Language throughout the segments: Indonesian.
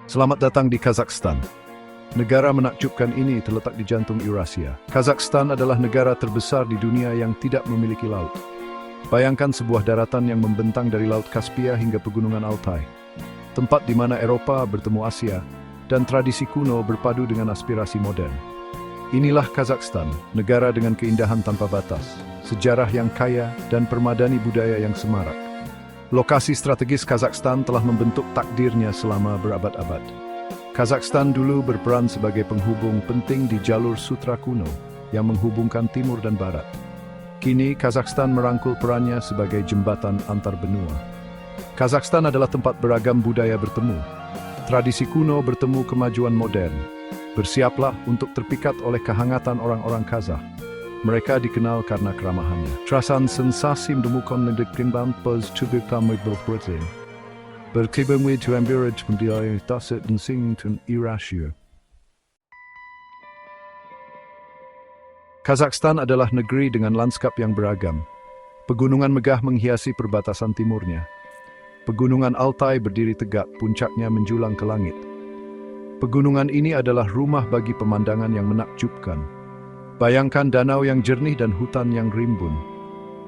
Selamat datang di Kazakhstan. Negara menakjubkan ini terletak di jantung Eurasia. Kazakhstan adalah negara terbesar di dunia yang tidak memiliki laut. Bayangkan sebuah daratan yang membentang dari Laut Kaspia hingga Pegunungan Altai. Tempat di mana Eropa bertemu Asia dan tradisi kuno berpadu dengan aspirasi modern. Inilah Kazakhstan, negara dengan keindahan tanpa batas, sejarah yang kaya dan permadani budaya yang semarak. Lokasi strategis Kazakhstan telah membentuk takdirnya selama berabad-abad. Kazakhstan dulu berperan sebagai penghubung penting di jalur sutra kuno yang menghubungkan timur dan barat. Kini Kazakhstan merangkul perannya sebagai jembatan antar benua. Kazakhstan adalah tempat beragam budaya bertemu. Tradisi kuno bertemu kemajuan modern. Bersiaplah untuk terpikat oleh kehangatan orang-orang Kazakh. Mereka dikenal karena keramahannya. Terasan sensasi menemukan lendekrimban pos tubuh kami berpercaya. Berkibungwi tuan biraj mendiai tasit dan sington Eurasia. Kazakhstan adalah negeri dengan lanskap yang beragam. Pegunungan megah menghiasi perbatasan timurnya. Pegunungan Altai berdiri tegak, puncaknya menjulang ke langit. Pegunungan ini adalah rumah bagi pemandangan yang menakjubkan. Bayangkan danau yang jernih dan hutan yang rimbun.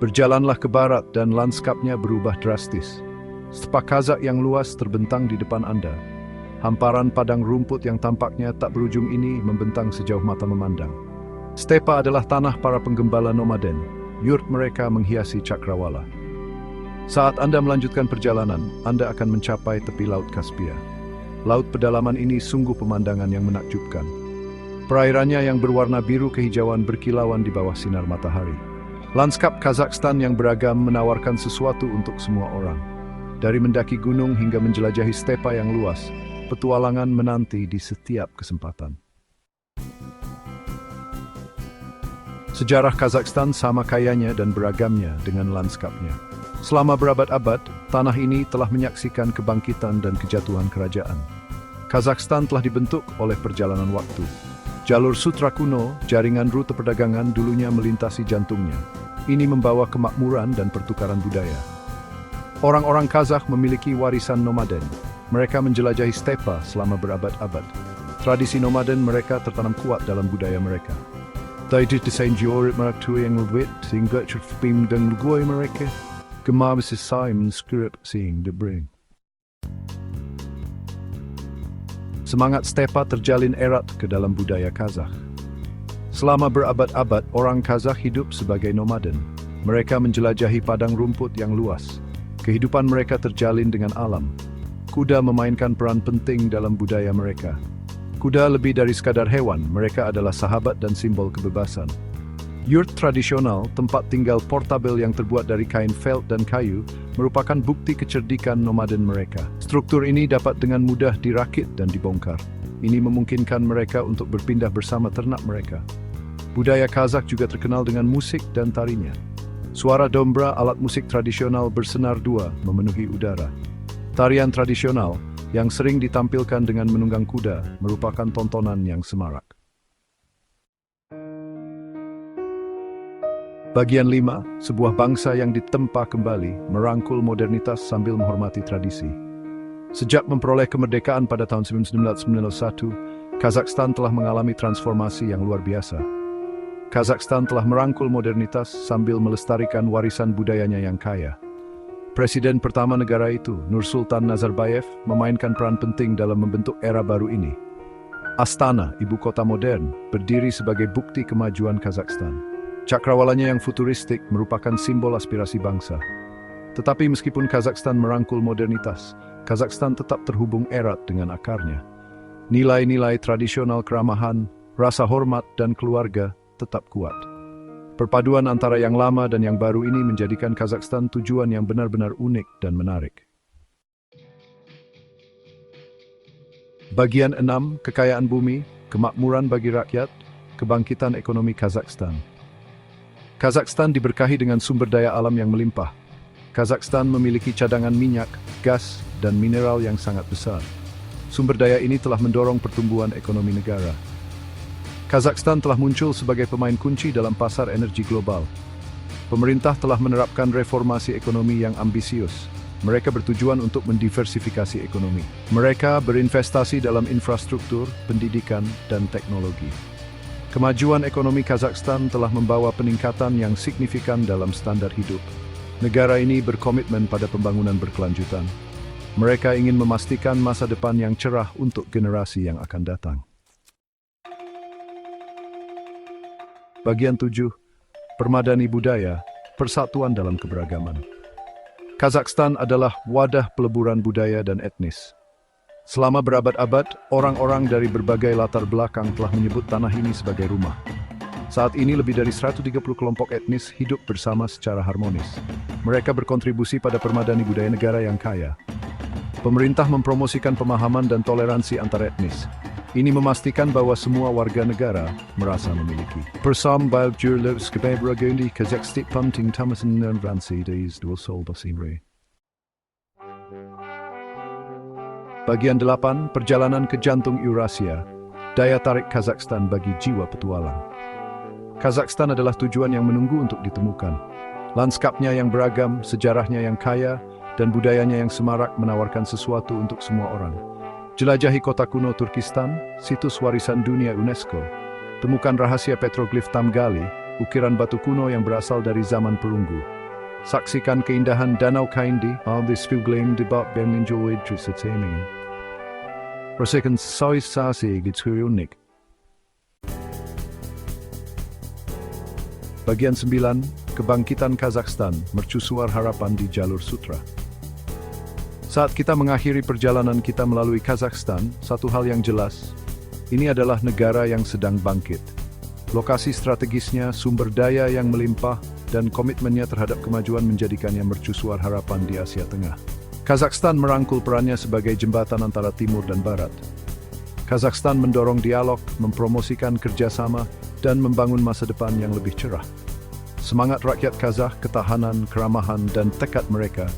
Berjalanlah ke barat dan lanskapnya berubah drastis. Stepa Kazakh yang luas terbentang di depan Anda. Hamparan padang rumput yang tampaknya tak berujung ini membentang sejauh mata memandang. Stepa adalah tanah para penggembala nomaden. Yurt mereka menghiasi cakrawala. Saat Anda melanjutkan perjalanan, Anda akan mencapai tepi Laut Kaspia. Laut pedalaman ini sungguh pemandangan yang menakjubkan. Perairannya yang berwarna biru kehijauan berkilauan di bawah sinar matahari. Lanskap Kazakhstan yang beragam menawarkan sesuatu untuk semua orang. Dari mendaki gunung hingga menjelajahi stepa yang luas, petualangan menanti di setiap kesempatan. Sejarah Kazakhstan sama kayanya dan beragamnya dengan lanskapnya. Selama berabad-abad, tanah ini telah menyaksikan kebangkitan dan kejatuhan kerajaan. Kazakhstan telah dibentuk oleh perjalanan waktu. Jalur sutra kuno, jaringan rute perdagangan dulunya melintasi jantungnya. Ini membawa kemakmuran dan pertukaran budaya. Orang-orang Kazakh memiliki warisan nomaden. Mereka menjelajahi stepa selama berabad-abad. Tradisi nomaden mereka tertanam kuat dalam budaya mereka. Dari desain jiorit mereka yang lebih sehingga cerpim dan lugoi mereka gemar besisai menskrip sing debring. Semangat stepa terjalin erat ke dalam budaya Kazakh. Selama berabad-abad, orang Kazakh hidup sebagai nomaden. Mereka menjelajahi padang rumput yang luas. Kehidupan mereka terjalin dengan alam. Kuda memainkan peran penting dalam budaya mereka. Kuda lebih dari sekadar hewan, mereka adalah sahabat dan simbol kebebasan. Yurt tradisional, tempat tinggal portabel yang terbuat dari kain felt dan kayu, merupakan bukti kecerdikan nomaden mereka. Struktur ini dapat dengan mudah dirakit dan dibongkar. Ini memungkinkan mereka untuk berpindah bersama ternak mereka. Budaya Kazakh juga terkenal dengan musik dan tarinya. Suara dombra, alat musik tradisional bersenar dua, memenuhi udara. Tarian tradisional, yang sering ditampilkan dengan menunggang kuda, merupakan tontonan yang semarak. Bagian 5, sebuah bangsa yang ditempa kembali, merangkul modernitas sambil menghormati tradisi. Sejak memperoleh kemerdekaan pada tahun 1991, Kazakhstan telah mengalami transformasi yang luar biasa. Kazakhstan telah merangkul modernitas sambil melestarikan warisan budayanya yang kaya. Presiden pertama negara itu, Nursultan Nazarbayev, memainkan peran penting dalam membentuk era baru ini. Astana, ibu kota modern, berdiri sebagai bukti kemajuan Kazakhstan. Cakrawalanya yang futuristik merupakan simbol aspirasi bangsa. Tetapi meskipun Kazakhstan merangkul modernitas, Kazakhstan tetap terhubung erat dengan akarnya. Nilai-nilai tradisional keramahan, rasa hormat, dan keluarga tetap kuat. Perpaduan antara yang lama dan yang baru ini menjadikan Kazakhstan tujuan yang benar-benar unik dan menarik. Bagian 6, kekayaan bumi, kemakmuran bagi rakyat, kebangkitan ekonomi Kazakhstan. Kazakhstan diberkahi dengan sumber daya alam yang melimpah. Kazakhstan memiliki cadangan minyak, gas, dan mineral yang sangat besar. Sumber daya ini telah mendorong pertumbuhan ekonomi negara. Kazakhstan telah muncul sebagai pemain kunci dalam pasar energi global. Pemerintah telah menerapkan reformasi ekonomi yang ambisius. Mereka bertujuan untuk mendiversifikasi ekonomi. Mereka berinvestasi dalam infrastruktur, pendidikan, dan teknologi. Kemajuan ekonomi Kazakhstan telah membawa peningkatan yang signifikan dalam standar hidup. Negara ini berkomitmen pada pembangunan berkelanjutan. Mereka ingin memastikan masa depan yang cerah untuk generasi yang akan datang. Bagian 7. Permadani budaya, persatuan dalam keberagaman. Kazakhstan adalah wadah peleburan budaya dan etnis. Selama berabad-abad, orang-orang dari berbagai latar belakang telah menyebut tanah ini sebagai rumah. Saat ini lebih dari 130 kelompok etnis hidup bersama secara harmonis. Mereka berkontribusi pada permadani budaya negara yang kaya. Pemerintah mempromosikan pemahaman dan toleransi antar etnis. Ini memastikan bahwa semua warga negara merasa memiliki. Bersama Jurlevs Kebebragundi Kazakhstan Penting Tamasan dan Ransi Days Dual Sol Basimre. Bagian 8. Perjalanan ke jantung Eurasia. Daya tarik Kazakhstan bagi jiwa petualang. Kazakhstan adalah tujuan yang menunggu untuk ditemukan. Lanskapnya yang beragam, sejarahnya yang kaya, dan budayanya yang semarak menawarkan sesuatu untuk semua orang. Jelajahi kota kuno Turkistan, situs warisan dunia UNESCO. Temukan rahasia petroglif Tamgali, ukiran batu kuno yang berasal dari zaman perunggu. Saksikan keindahan Danau Kaindi, this film debat Berninjoid Trisetseming. Rasakan sensasi gitu unik. Bagian 9. Kebangkitan Kazakhstan, mercusuar harapan di jalur sutra. Saat kita mengakhiri perjalanan kita melalui Kazakhstan, satu hal yang jelas, ini adalah negara yang sedang bangkit. Lokasi strategisnya, sumber daya yang melimpah, dan komitmennya terhadap kemajuan menjadikannya mercusuar harapan di Asia Tengah. Kazakhstan merangkul perannya sebagai jembatan antara timur dan barat. Kazakhstan mendorong dialog, mempromosikan kerjasama, dan membangun masa depan yang lebih cerah. Semangat rakyat Kazakh, ketahanan, keramahan, dan tekad mereka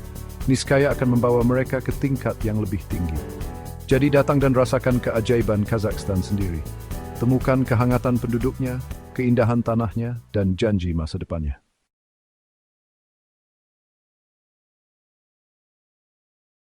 niscaya akan membawa mereka ke tingkat yang lebih tinggi. Jadi datang dan rasakan keajaiban Kazakhstan sendiri. Temukan kehangatan penduduknya, keindahan tanahnya, dan janji masa depannya.